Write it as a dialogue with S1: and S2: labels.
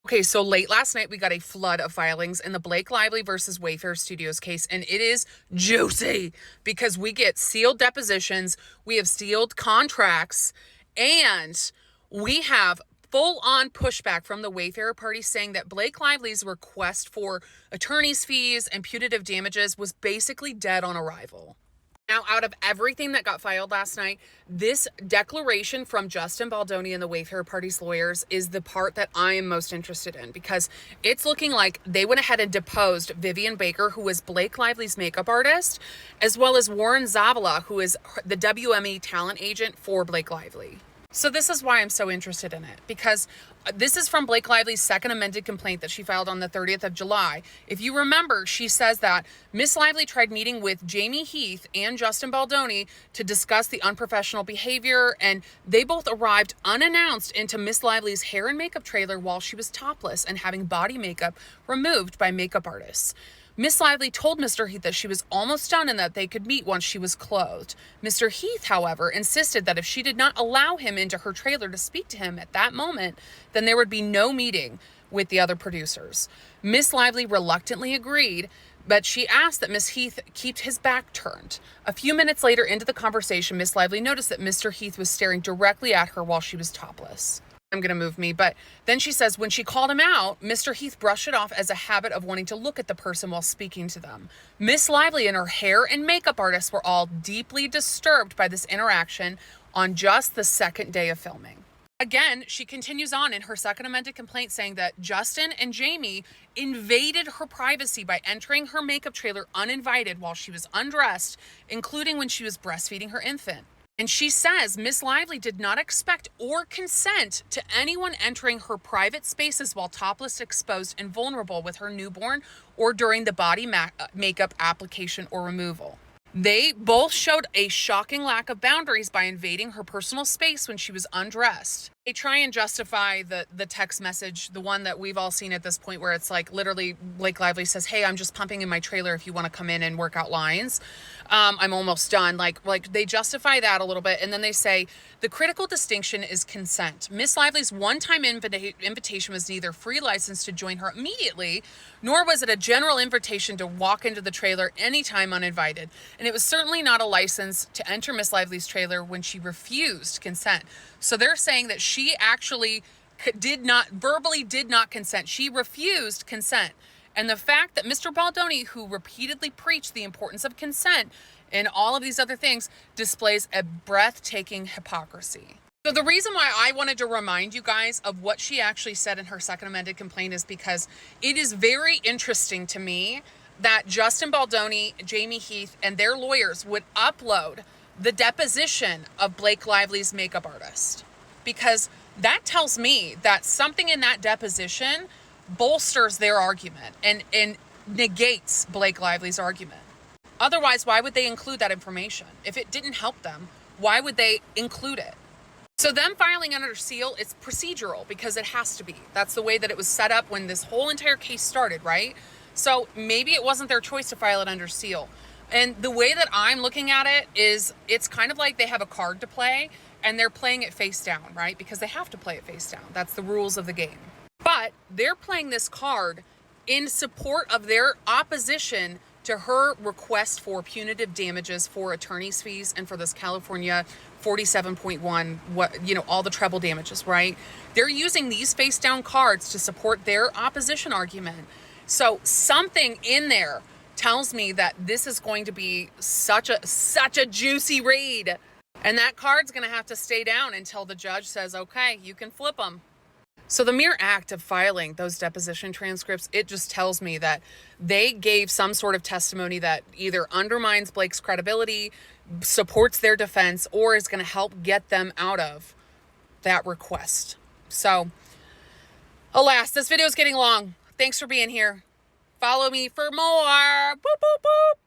S1: Okay, so late last night, we got a flood of filings in the Blake Lively versus Wayfarer Studios case, and it is juicy because we get sealed depositions, we have sealed contracts, and we have full-on pushback from the Wayfarer party saying that Blake Lively's request for attorney's fees and punitive damages was basically dead on arrival. Now, out of everything that got filed last night, this declaration from Justin Baldoni and the Wayfarer party's lawyers is the part that I am most interested in, because it's looking like they went ahead and deposed Vivian Baker, who was Blake Lively's makeup artist, as well as Warren Zavala, who is the WME talent agent for Blake Lively. So this is why I'm so interested in it, because this is from Blake Lively's second amended complaint that she filed on the 30th of July. If you remember, she says that Miss Lively tried meeting with Jamie Heath and Justin Baldoni to discuss the unprofessional behavior, and they both arrived unannounced into Miss Lively's hair and makeup trailer while she was topless and having body makeup removed by makeup artists. Miss Lively told Mr. Heath that she was almost done and that they could meet once she was clothed. Mr. Heath, however, insisted that if she did not allow him into her trailer to speak to him at that moment, then there would be no meeting with the other producers. Miss Lively reluctantly agreed, but she asked that Miss Heath keep his back turned. A few minutes later into the conversation, Miss Lively noticed that Mr. Heath was staring directly at her while she was topless. I'm going to move me. But then she says when she called him out, Mr. Heath brushed it off as a habit of wanting to look at the person while speaking to them. Miss Lively and her hair and makeup artist were all deeply disturbed by this interaction on just the second day of filming. Again, she continues on in her second amended complaint saying that Justin and Jamie invaded her privacy by entering her makeup trailer uninvited while she was undressed, including when she was breastfeeding her infant. And she says Miss Lively did not expect or consent to anyone entering her private spaces while topless, exposed, and vulnerable with her newborn or during the body makeup application or removal. They both showed a shocking lack of boundaries by invading her personal space when she was undressed. They try and justify the text message, the one that we've all seen at this point, where it's like literally Blake Lively says, "Hey, I'm just pumping in my trailer if you want to come in and work out lines. I'm almost done." Like they justify that a little bit, and then they say the critical distinction is consent. Miss Lively's one-time invitation was neither free license to join her immediately, nor was it a general invitation to walk into the trailer anytime uninvited. And it was certainly not a license to enter Miss Lively's trailer when she refused consent. So they're saying that she actually verbally did not consent. She refused consent. And the fact that Mr. Baldoni, who repeatedly preached the importance of consent and all of these other things, displays a breathtaking hypocrisy. So the reason why I wanted to remind you guys of what she actually said in her second amended complaint is because it is very interesting to me that Justin Baldoni, Jamie Heath, and their lawyers would upload the deposition of Blake Lively's makeup artist, because that tells me that something in that deposition bolsters their argument and negates Blake Lively's argument. Otherwise, why would they include that information? If it didn't help them, why would they include it? So them filing under seal, it's procedural because it has to be. That's the way that it was set up when this whole entire case started, right? So maybe it wasn't their choice to file it under seal. And the way that I'm looking at it is it's kind of like they have a card to play and they're playing it face down, right? Because they have to play it face down. That's the rules of the game. But they're playing this card in support of their opposition to her request for punitive damages for attorney's fees and for this California 47.1, all the treble damages, right? They're using these face down cards to support their opposition argument. So something in there tells me that this is going to be such a juicy read. And that card's going to have to stay down until the judge says, okay, you can flip them. So the mere act of filing those deposition transcripts, it just tells me that they gave some sort of testimony that either undermines Blake's credibility, supports their defense, or is going to help get them out of that request. So, alas, this video is getting long. Thanks for being here. Follow me for more. Boop, boop, boop.